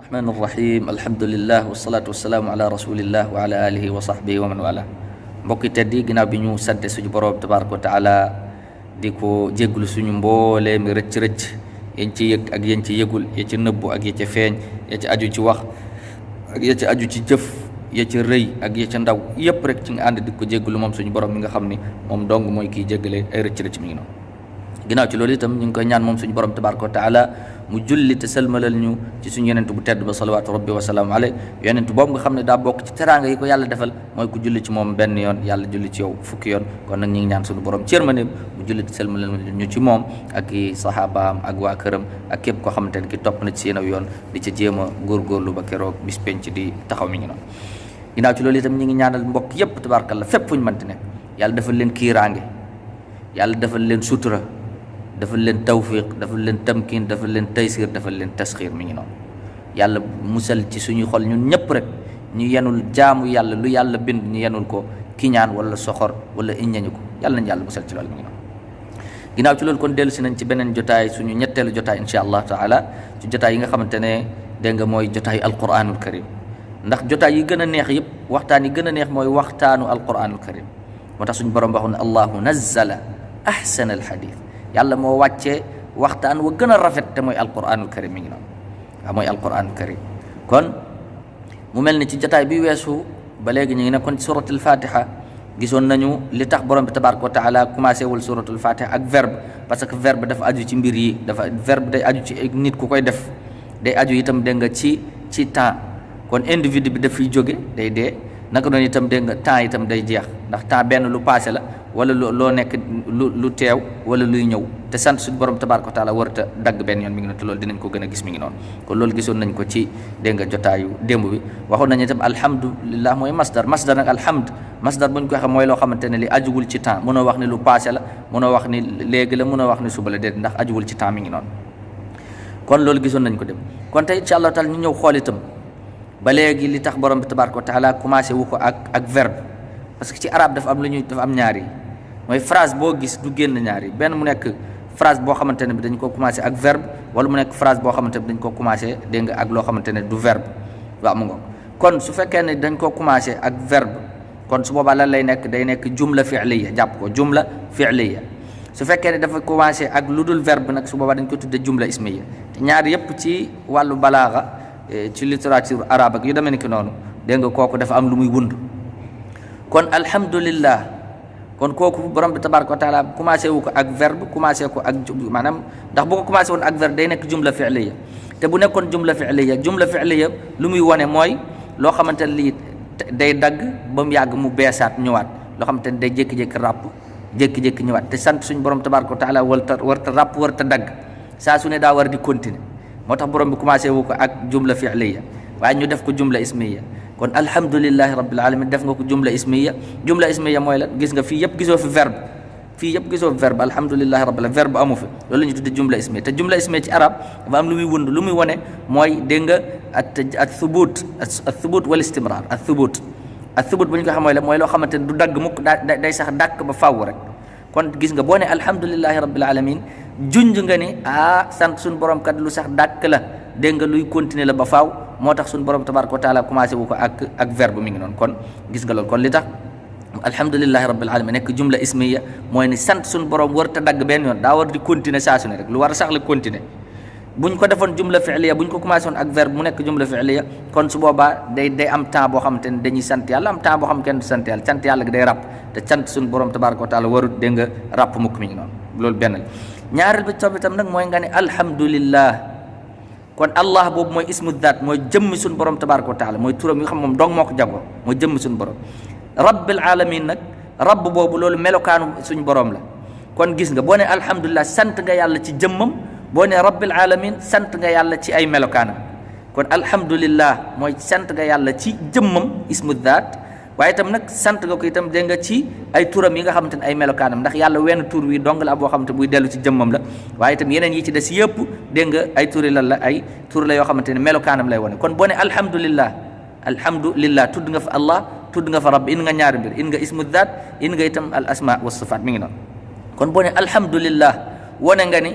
الرحمن الرحيم الحمد لله والصلاة والسلام على رسول الله وعلى آله وصحبه ومن والاه mbokk teddi ginaaw bi ñu sante suñu borom tabaaraku taala diko jéggul suñu mbolé mi recc recc yeen ci yek ak yeen ci yegul ye ci neub ak ye ci feñ ye ci aju ci wax ak ye ci aju ci jëf ye ci reuy ak ye ci ndaw yépp rek ci nga and diko jéggul mom suñu borom mi nga xamni mom dong moy ki jéggalé ay recc recc mi ngi non ginaaw ci lolu itam ñu ngi koy ñaan mom suñu borom tabaaraku taala mu julli te selmalal ñu ci suñu yonent bu tedd ba salawatu rabbi wa salam alayhi yonent bob nga xamne da bok ci teranga yi ko yalla defal moy ku julli ci mom ben yoon yalla julli ci yow fukki yoon kon nak ñi ngi ñaan suñu borom ciermane mu julli te selmalal ñu ci mom ak sahabaam ak wa kërëm ak kep ko xamanteni ki top na ci seen yoon di ci jema gor gorlu ba kéro bis penc di taxaw mi ngi non ginaaw ci lolu itam ñi ngi ñaanal mbokk yépp tabarakallah fepp fuñu manti nek yalla defal leen kirange yalla defal leen sutura defal leen tawfiq defal leen tamkin defal leen taysir defal leen taskhir mi ngi non yalla musal ci suñu xol ñun ñëpp rek ñu yenul jaamu yalla lu yalla bind ñu yenul ko kiñaan wala soxor wala iññañu ko yalla nañ yalla musal ci lool mi ngi non ginaaw ci lool kon delu ci nañ ci benen jotaay suñu ñettelu jotaay inshallah taala ci jotaay yi nga xamantene de nga moy jotaay alquranul karim ndax jotaay yi gëna neex yeb waxtaan yi gëna neex moy waxtaanu alquranul karim motax suñu borom waxu Allahu nazzala ahsanal hadith yalla mo wacce waxtaan wa gëna rafet te moy alquranul karim mi ngi non moy alquranul karim kon mu melni ci jotaay bi wessu ba legi ñi ngi nekkon ci suratul fatiha gisoon nañu li tax borom bi tabaaraku taala commencé wul suratul fatiha ak verbe parce que verbe dafa aju ci mbir yi dafa verbe day aju ci nit ku koy def day aju itam de nga ci temps kon individu bi daf fi joge day dé naka non itam de nga temps itam day jeex ndax temps ben lu passé la wala lo nek lu teew wala luy ñew te sant suñu borom tabaaraku taala warta dag ben yoon mi ngi non te lol dinañ ko gëna gis mi ngi non kon lol gisoon nañ ko ci de nga jotaayu dembu bi waxon nañ itam alhamdulillah moy masdar nak alhamd masdar buñ ko xam moy lo xamantene li ajuwul ci temps mëno wax ni lu passé la mëno wax ni légui la mëno wax ni suba la dé ndax ajuwul ci temps mi ngi non kon lol gisoon nañ ko dem kon tay inshallah taala ñu ñew xol itam ba légui li tax borom bi tabaaraku taala commencé wu ko ak verbe parce que ci arab dafa am luñu dafa am ñaari moy phrase bo gis du genn ñaari ben mu nek phrase bo xamantene bi dañ ko commencer ak verbe wala mu nek phrase bo xamantene dañ ko commencer de nga ak lo xamantene du verbe wa mu ngok kon su fekkee ne dañ ko commencer ak verbe kon su boba lan lay nek day nek jumla fi'liya japp ko jumla fi'liya su fekkee ne dafa commencer ak ludul verbe nak su boba dañ ko tudde jumla ismiya ñaar yépp ci walu balagha ci littérature arabe ak yu demé nek nonu de nga koku dafa am lu muy wund kon alhamdulillah kon koku borom bi tabaaraku taala commencé wu ko ak verbe commencé ko ak manam ndax bu ko commencé won ak verbe day nek jumla fi'liya te bu nekkon jumla fi'liya lu muy woné moy lo xamantene li day dag bam yag mu bessat ñëwaat lo xamantene day jek rap jek ñëwaat te sant suñu borom tabaaraku taala warta rap warta dag sa su ne da war di continuer motax borom bi commencé wu ko ak jumla fi'liya waye ñu def ko jumla ismiya kon alhamdulillahi rabbil alamin def nga ko jumla ismiya moy la gis nga fi yeb giso fi verbe alhamdulillahi rabbil alamin verbe amu fi lolou lañu tudde jumla ismiya te jumla ismiya ci arab dafa am lu muy wund lu muy woné moy de nga at thubut wal istimrar at thubut buñ ko xam moy lo xamantene du dag mukk day sax dak ba faaw rek kon gis nga bo né alhamdulillahi rabbil alamin junj nga ni sant sun borom kat lu sax dak la de nga luy continuer la ba faaw motax sun borom tabaaraku taala commencé wu ko ak verbe mi ngi non kon gis nga lol kon li tax alhamdulillahi rabbil alamin nek jumla ismiya moy ni sant sun borom warta dag ben yon da war di continuer sa su ne rek lu war sax la continuer buñ ko defon jumla fi'liya buñ ko commencé won ak verbe mu nek jumla fi'liya kon su boba day am temps bo xamantene dañuy sant yalla am temps bo xam kenn du sant yalla sant yalla day rap te sant sun borom tabaaraku taala warut de nga rap mukk mi ngi non lol ben ñaaral bi tam nak moy nga ne alhamdulillah kon allah bobu moy ismu dhat moy jëm sun borom tabaaraku taala moy turam yi xam mom dong moko jago moy jëm sun borom rabbil alamin nak rabb bobu lolou melokanu suñ borom la kon gis nga bo ne alhamdulillah sant nga yalla ci jëmmam bo ne rabbil alamin sant nga yalla ci ay melokanam kon alhamdulillah moy sant nga yalla ci jëmmam ismu dhat waye tam nak sant nga ko itam de nga ci ay turam yi nga xamantene ay melokanam ndax yalla wenn tur wi dong la bo xamantene buy delu ci jëmmam la waye tam yeneen yi ci dess yépp de nga ay turi la ay tur la yo xamantene melokanam lay wone kon bo ne alhamdulillah tudd nga fa allah tudd nga fa rabb in nga ñaar mbir in nga ismu dhat in nga itam al asma was sifat mi ngi non kon bo ne alhamdulillah wone nga ni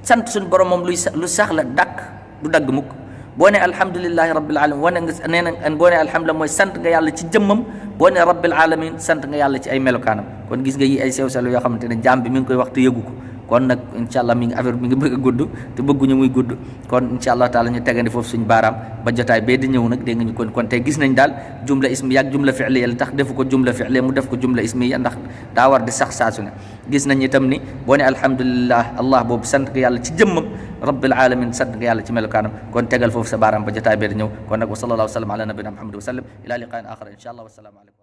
sant sun borom mom lu sax la dak du dag mukk boo ne alhamdulillahi rabbil alamin wane nga nee na boo ne alhamdulillah mooy sant nga yàlla ci jëmmam boo ne rabbil alamin sant nga yàlla ci ay melokaanam kon gis nga yi ay sew selu yoo xamante ne jaam bi mi ngi koy wax te yëgu ko kon nag incha allah mi ngi affaire mi ngi bëgg a gudd te bëgguñu muy gudd kon incha allah taala ñu tegandi foofu suñu baaraam ba jotaay bee di ñëw nag dégg nga ñu kon tey gis nañ daal jumla ismiya ak jumla fi'liya li tax defu ko jumla fi'liya mu def ko jumla ismiya ndax daa war di sax saa su ne gis nañ itam ni boo ne alhamdulillah allah boobu sant nga yàlla ci jëmmam rabbil alamin sant nga yàlla ci melokaanam kon tegal foofu sa baaraam ba jotaay bee di ñëw kon nag wa sallallahu wa sallam ala nabina muhammad wa sallam ila liqain axar incha allah wa salaamu aleykum